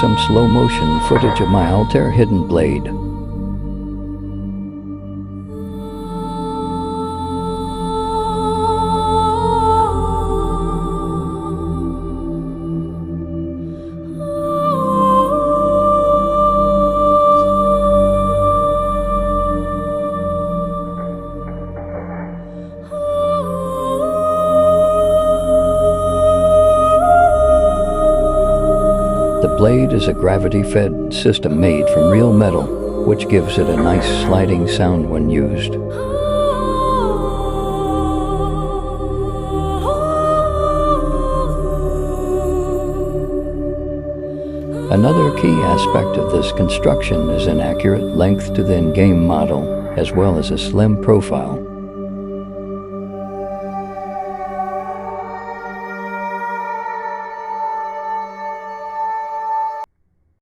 some slow motion footage of my Altair hidden blade. The blade is a gravity-fed system made from real metal, which gives it a nice sliding sound when used. Another key aspect of this construction is an accurate length to the in-game model, as well as a slim profile.